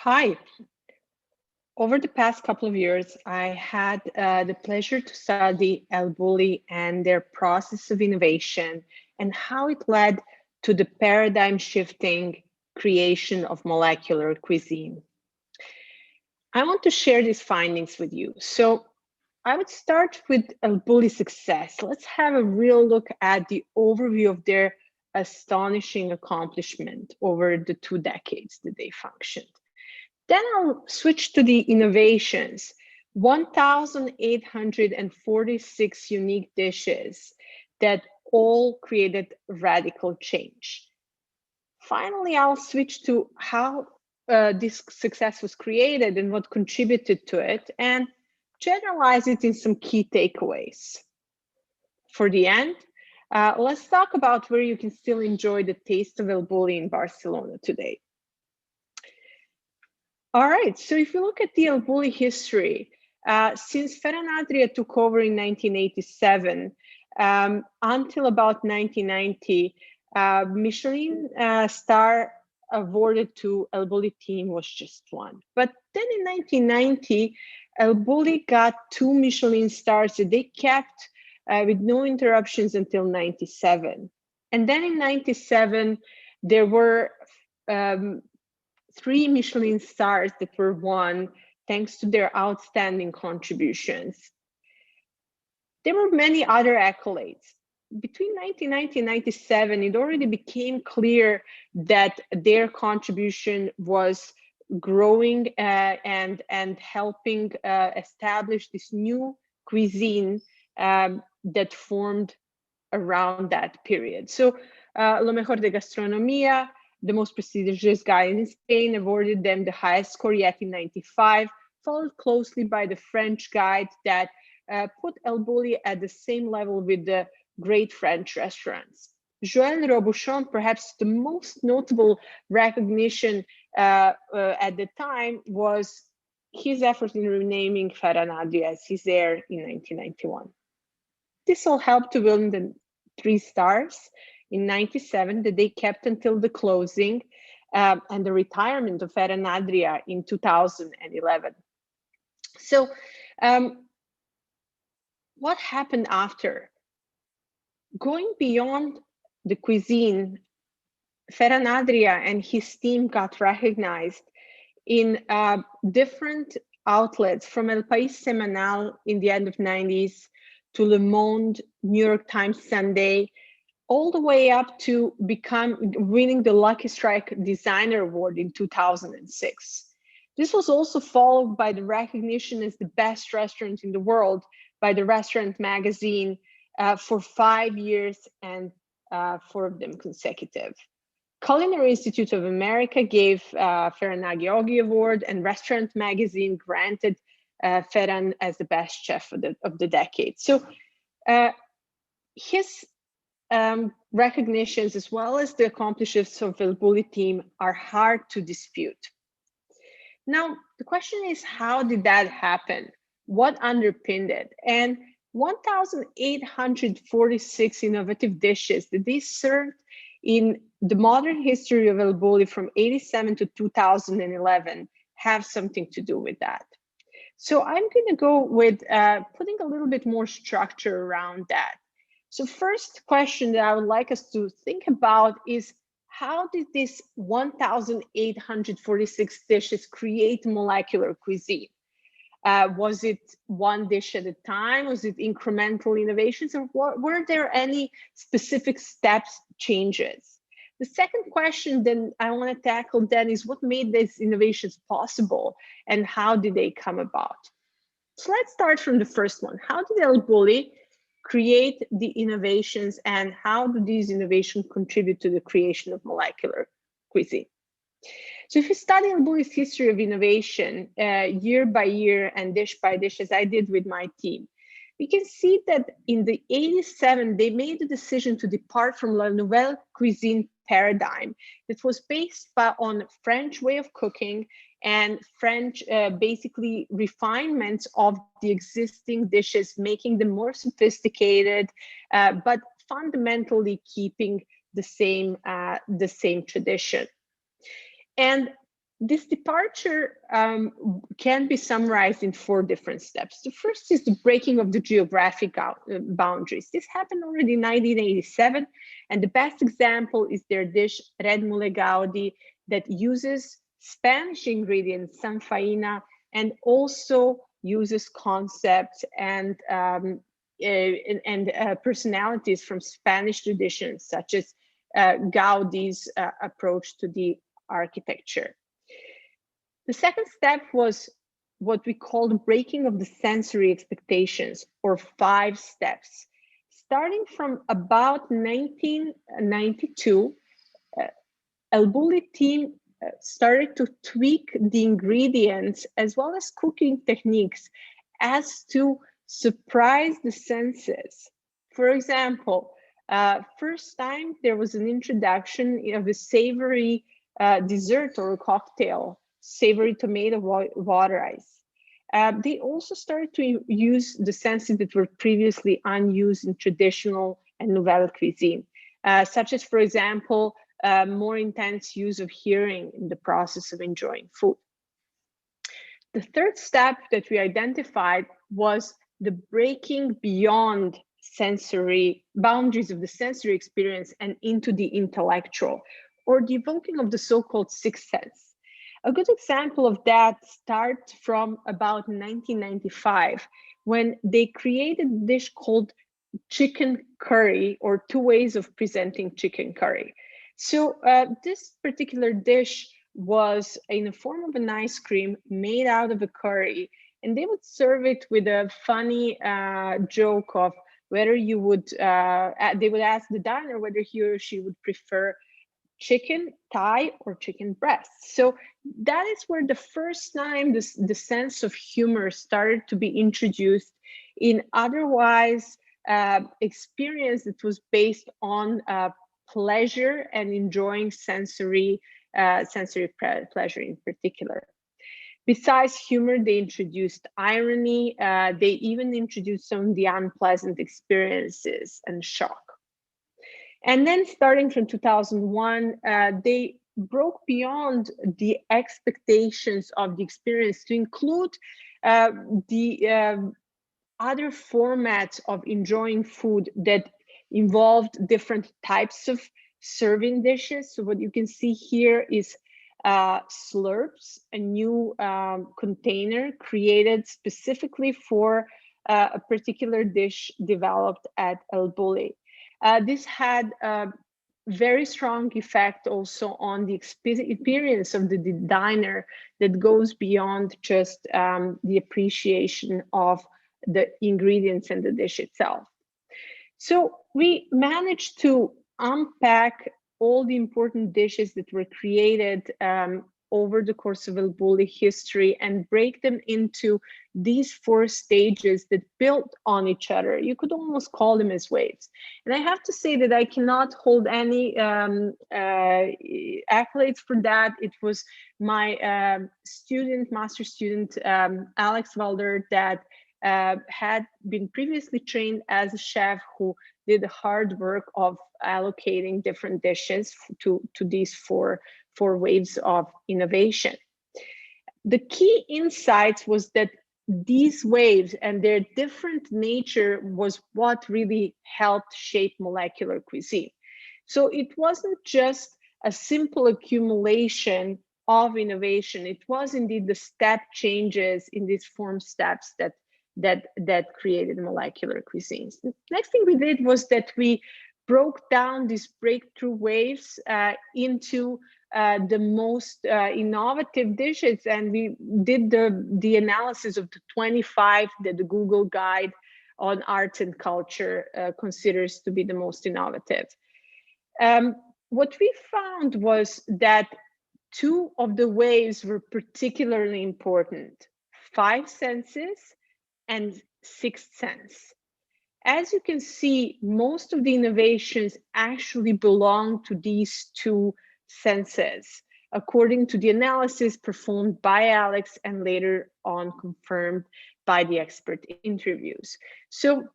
Hi. Over the past couple of years, I had the pleasure to study El Bulli and their process of innovation and how it led to the paradigm shifting creation of molecular cuisine. I want to share these findings with you. So I would start with El Bulli's success. Let's have a real look at the overview of their astonishing accomplishment over the 2 decades that they functioned. Then I'll switch to the innovations. 1,846 unique dishes that all created radical change. Finally, I'll switch to how this success was created and what contributed to it, and generalize it in some key takeaways. For the end, let's talk about where you can still enjoy the taste of El Bulli in Barcelona today. All right, so if you look at the El Bulli history, since Ferran Adria took over in 1987 until about 1990, Michelin star awarded to El Bulli team was just one. But then in 1990, El Bulli got 2 Michelin stars that they kept with no interruptions until 97. And then in 97, there were 3 Michelin stars that were won thanks to their outstanding contributions. There were many other accolades. Between 1990 and 97, it already became clear that their contribution was growing and helping establish this new cuisine that formed around that period. So, Lo Mejor de Gastronomía, the most prestigious guide in Spain, awarded them the highest score yet in 95, followed closely by the French guide that put El Bulli at the same level with the great French restaurants. Joël Robuchon, perhaps the most notable recognition at the time, was his effort in renaming Ferran Adria as his heir in 1991. This all helped to win the 3 stars in 97 that they kept until the closing and the retirement of Ferran Adria in 2011. So what happened after? Going beyond the cuisine, Ferran Adria and his team got recognized in different outlets, from El País Semanal in the end of 90s to Le Monde, New York Times Sunday, all the way up to winning the Lucky Strike Designer Award in 2006. This was also followed by the recognition as the best restaurant in the world by the Restaurant Magazine for 5 years, and 4 of them consecutive. Culinary Institute of America gave Ferran Aghioghi Award, and Restaurant Magazine granted Ferran as the best chef of the decade. So his recognitions, as well as the accomplishments of the Bulli team, are hard to dispute. Now, the question is, how did that happen? What underpinned it? And 1,846 innovative dishes that they served in the modern history of El Bulli from 87 to 2011 have something to do with that. So I'm going to go with putting a little bit more structure around that. So first question that I would like us to think about is, how did this 1,846 dishes create molecular cuisine? Was it one dish at a time? Was it incremental innovations? Or were there any specific steps, changes? The second question then I want to tackle then is, what made these innovations possible and how did they come about? So let's start from the first one. How did El Bulli create the innovations, and how do these innovations contribute to the creation of molecular cuisine? So if you study El Bulli's history of innovation year by year and dish by dish, as I did with my team, we can see that in the 87, they made the decision to depart from La Nouvelle Cuisine paradigm that was based on French way of cooking and French, basically, refinements of the existing dishes, making them more sophisticated, but fundamentally keeping the same tradition. And This departure can be summarized in 4 different steps. The first is the breaking of the geographic boundaries. This happened already in 1987, and the best example is their dish Red Mule Gaudi that uses Spanish ingredients, sanfaina, and also uses concepts and personalities from Spanish traditions, such as Gaudi's approach to the architecture. The second step was what we call the breaking of the sensory expectations, or 5 steps. Starting from about 1992, El Bulli team started to tweak the ingredients as well as cooking techniques as to surprise the senses. For example, first time there was an introduction of a savory dessert or a cocktail, savory tomato water ice. They also started to use the senses that were previously unused in traditional and nouvelle cuisine, such as, for example, more intense use of hearing in the process of enjoying food. The third step that we identified was the breaking beyond sensory boundaries of the sensory experience and into the intellectual, or the evoking of the so-called sixth sense. A good example of that starts from about 1995, when they created a dish called chicken curry, or 2 ways of presenting chicken curry. So this particular dish was in the form of an ice cream made out of a curry, and they would serve it with a funny joke of whether you would, they would ask the diner whether he or she would prefer chicken thigh or chicken breast. So that is where the first time the sense of humor started to be introduced in otherwise experience that was based on pleasure and enjoying sensory pleasure in particular. Besides humor, they introduced irony. They even introduced some of the unpleasant experiences and shock. And then starting from 2001, they broke beyond the expectations of the experience to include the other formats of enjoying food that involved different types of serving dishes. So what you can see here is Slurps, a new container created specifically for a particular dish developed at El Bulli. This had a very strong effect also on the experience of the diner that goes beyond just the appreciation of the ingredients and the dish itself. So we managed to unpack all the important dishes that were created over the course of El Bulli history and break them into these 4 stages that built on each other. You could almost call them as waves. And I have to say that I cannot hold any accolades for that. It was my master student, Alex Valder, that had been previously trained as a chef who did the hard work of allocating different dishes to these four waves of innovation. The key insights was that these waves and their different nature was what really helped shape molecular cuisine. So it wasn't just a simple accumulation of innovation. It was indeed the step changes in these form steps that created molecular cuisines. The next thing we did was that we broke down these breakthrough waves into the most innovative dishes, and we did the analysis of the 25 that the Google Guide on Arts and Culture considers to be the most innovative. What we found was that 2 of the waves were particularly important: 5 senses and 6th sense. As you can see, most of the innovations actually belong to these 2 senses, according to the analysis performed by Alex and later on confirmed by the expert interviews. So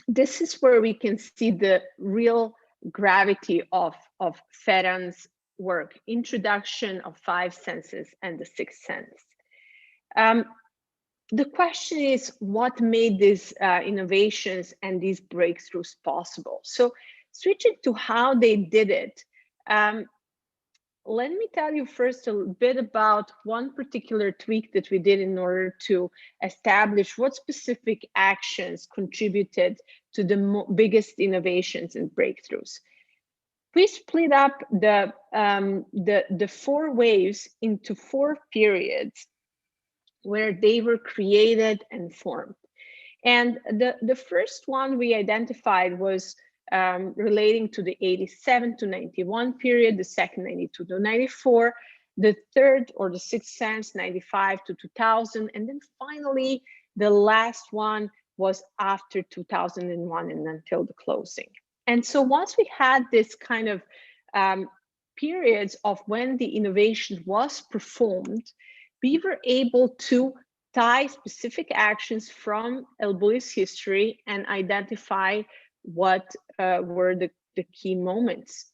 this is where we can see the real gravity of Ferran's work, introduction of five senses and the sixth sense. The question is, what made these innovations and these breakthroughs possible? So switching to how they did it, let me tell you first a bit about one particular tweak that we did in order to establish what specific actions contributed to the biggest innovations and breakthroughs. We split up the four waves into four periods where they were created and formed. And the first one we identified was relating to the 87 to 91 period, the second 92 to 94, the third or the sixth sense 95 to 2000, and then finally the last one was after 2001 and until the closing. And so once we had this kind of periods of when the innovation was performed, we were able to tie specific actions from El Bulli's history and identify what were the key moments.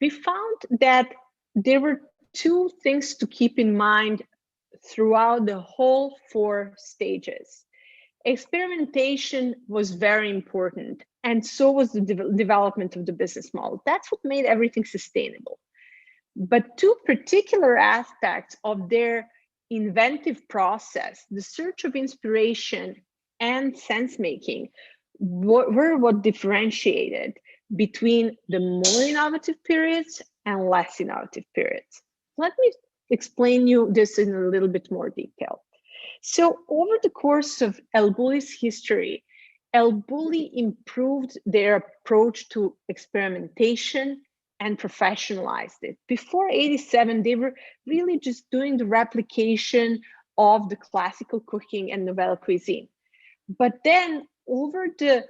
We found that there were two things to keep in mind throughout the whole four stages. Experimentation was very important, and so was the development of the business model. That's what made everything sustainable. But two particular aspects of their inventive process, the search of inspiration and sense making, were what differentiated between the more innovative periods and less innovative periods. Let me explain you this in a little bit more detail. So over the course of El Bulli's history, El Bulli improved their approach to experimentation and professionalized it. Before 87, they were really just doing the replication of the classical cooking and nouvelle cuisine. But then over the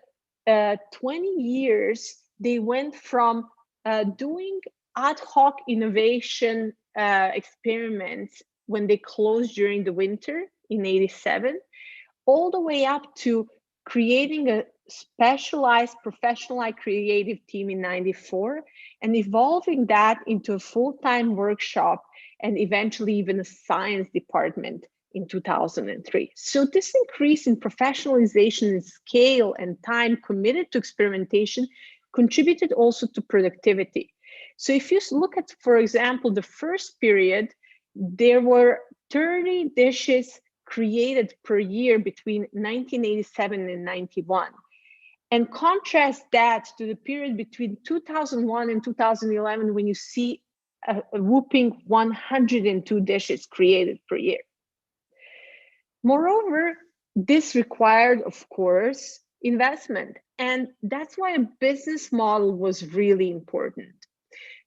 20 years, they went from doing ad hoc innovation experiments when they closed during the winter in 87, all the way up to creating a specialized, professionalized creative team in 94 and evolving that into a full-time workshop and eventually even a science department in 2003. So this increase in professionalization and scale and time committed to experimentation contributed also to productivity. So if you look at, for example, the first period, there were 30 dishes created per year between 1987 and 91. And contrast that to the period between 2001 and 2011, when you see a whooping 102 dishes created per year. Moreover, this required, of course, investment. And that's why a business model was really important.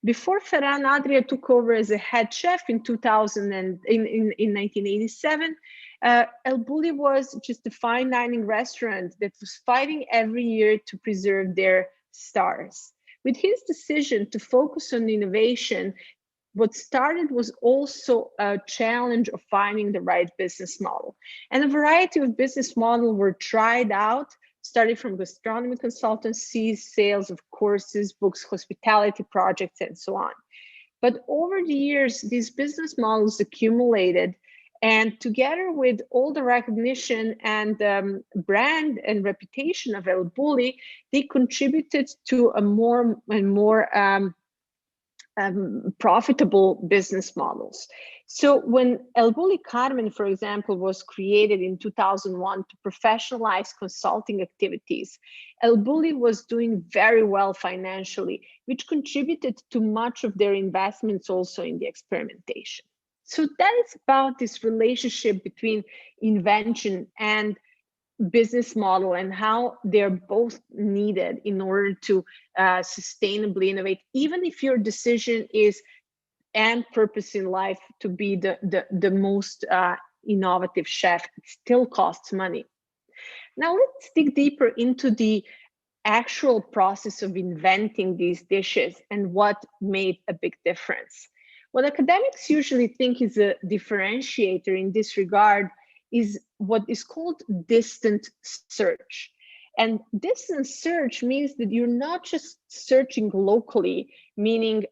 Before Ferran Adria took over as a head chef in 1987, El Bulli was just a fine dining restaurant that was fighting every year to preserve their stars. With his decision to focus on innovation, what started was also a challenge of finding the right business model. And a variety of business models were tried out, starting from gastronomy consultancies, sales of courses, books, hospitality projects, and so on. But over the years, these business models accumulated, and together with all the recognition and brand and reputation of El Bulli, they contributed to a more and more profitable business models. So when El Bulli Carmen, for example, was created in 2001 to professionalize consulting activities, El Bulli was doing very well financially, which contributed to much of their investments also in the experimentation. So that is about this relationship between invention and business model and how they're both needed in order to sustainably innovate, even if your decision is and purpose in life to be the most innovative chef, it still costs money. Now let's dig deeper into the actual process of inventing these dishes and what made a big difference. What academics usually think is a differentiator in this regard is what is called distant search. And distance search means that you're not just searching locally, meaning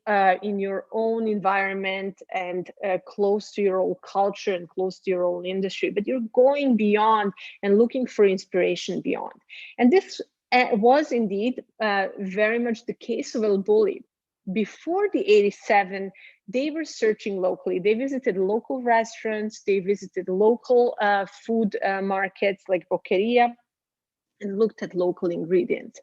in your own environment and close to your own culture and close to your own industry, but you're going beyond and looking for inspiration beyond. And this was indeed very much the case of El Bulli. Before the 87, they were searching locally. They visited local restaurants, they visited local food markets like Boqueria, and looked at local ingredients.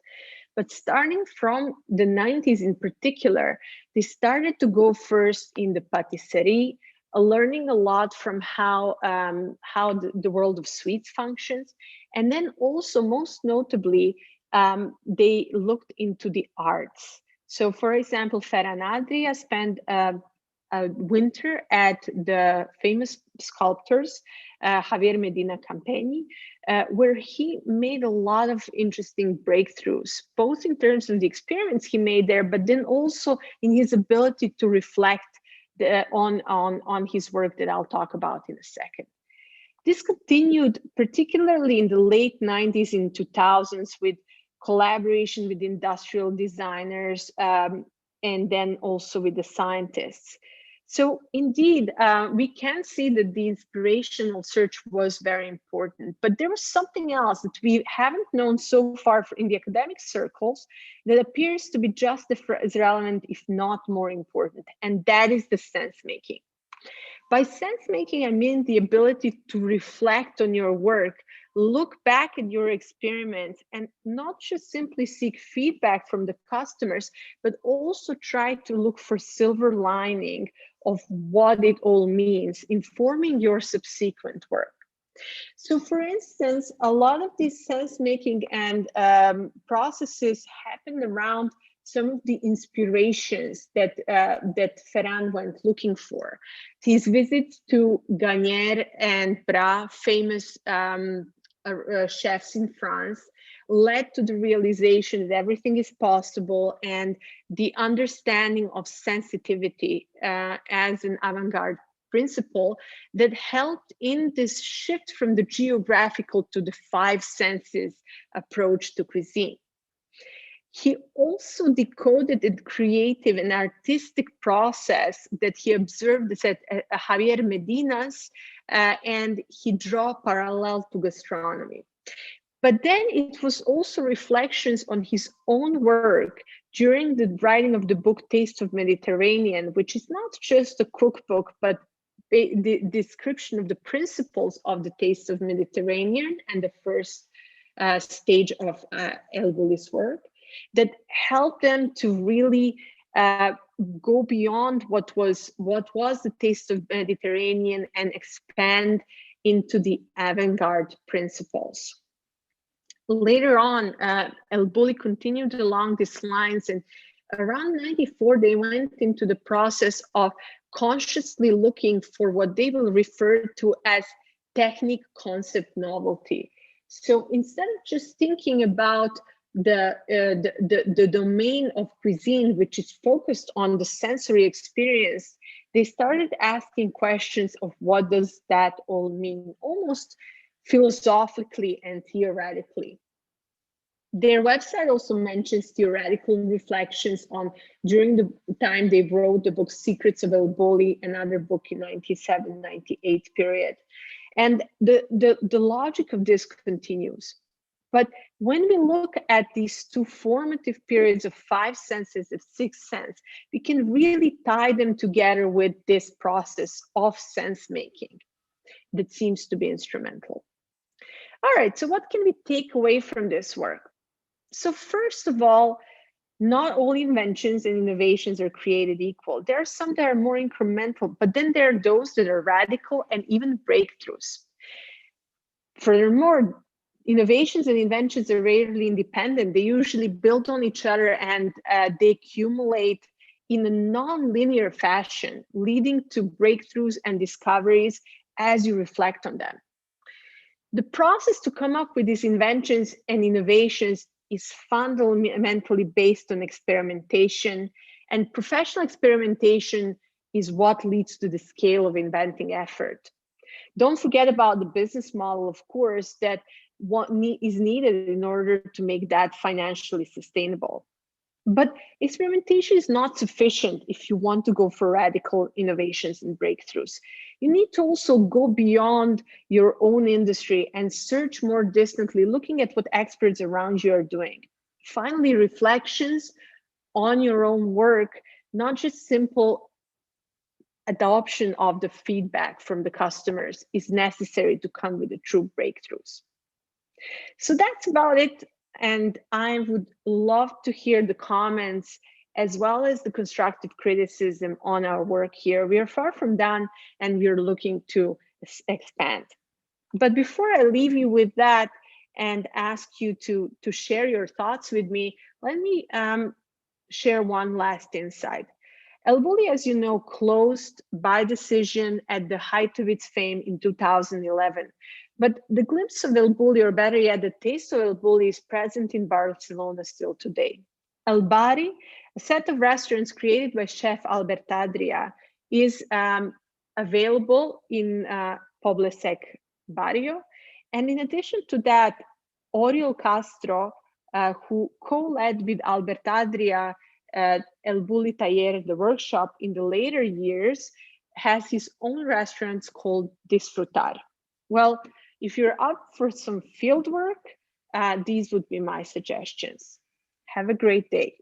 But starting from the 90s in particular, they started to go first in the patisserie, learning a lot from how the world of sweets functions. And then also, most notably, they looked into the arts. So for example, Ferran Adria spent a winter at the famous sculptors, Javier Medina Campeny, where he made a lot of interesting breakthroughs, both in terms of the experiments he made there, but then also in his ability to reflect on his work that I'll talk about in a second. This continued particularly in the late 90s and 2000s with collaboration with industrial designers, and then also with the scientists. So indeed, we can see that the inspirational search was very important, but there was something else that we haven't known so far in the academic circles that appears to be just as relevant, if not more important, and that is the sense making. By sense making, I mean the ability to reflect on your work, look back at your experiments, and not just simply seek feedback from the customers, but also try to look for silver lining of what it all means, informing your subsequent work. So for instance, a lot of these sense making and processes happen around some of the inspirations that Ferran went looking for. His visits to Garnier and Bras, famous chefs in France, led to the realization that everything is possible, and the understanding of sensitivity as an avant-garde principle that helped in this shift from the geographical to the five senses approach to cuisine. He also decoded a creative and artistic process that he observed at Javier Medina's, and he drew parallel to gastronomy. But then it was also reflections on his own work during the writing of the book Taste of Mediterranean, which is not just a cookbook, but the description of the principles of the Taste of Mediterranean and the first stage of El Bulli's work, that helped them to really go beyond what was the Taste of Mediterranean and expand into the avant-garde principles. Later on, El Bulli continued along these lines, and around 94, they went into the process of consciously looking for what they will refer to as technique concept novelty. So instead of just thinking about the domain of cuisine, which is focused on the sensory experience, they started asking questions of what does that all mean, almost philosophically and theoretically. Their website also mentions theoretical reflections on during the time they wrote the book Secrets of El Bulli, another book in 97, 98 period. And the logic of this continues. But when we look at these two formative periods of five senses, of sixth sense, we can really tie them together with this process of sense making that seems to be instrumental. All right, so what can we take away from this work? So first of all, not all inventions and innovations are created equal. There are some that are more incremental, but then there are those that are radical and even breakthroughs. Furthermore, innovations and inventions are rarely independent. They usually build on each other, and they accumulate in a non-linear fashion, leading to breakthroughs and discoveries as you reflect on them. The process to come up with these inventions and innovations is fundamentally based on experimentation, and professional experimentation is what leads to the scale of inventing effort. Don't forget about the business model, of course, that is needed in order to make that financially sustainable. But experimentation is not sufficient if you want to go for radical innovations and breakthroughs. You need to also go beyond your own industry and search more distantly, looking at what experts around you are doing. Finally, reflections on your own work, not just simple adoption of the feedback from the customers, is necessary to come with the true breakthroughs. So that's about it. And I would love to hear the comments as well as the constructive criticism on our work here. We are far from done and we're looking to expand. But before I leave you with that and ask you to share your thoughts with me, let me share one last insight. El Bulli, as you know, closed by decision at the height of its fame in 2011. But the glimpse of El Bulli, or better yet, the taste of El Bulli, is present in Barcelona still today. El Bari, a set of restaurants created by chef Albert Adria, is available in Poble Sec Barrio. And in addition to that, Oriol Castro, who co-led with Albert Adria El Bulli Taller, the workshop, in the later years, has his own restaurants called Disfrutar. Well, if you're up for some field work, these would be my suggestions. Have a great day.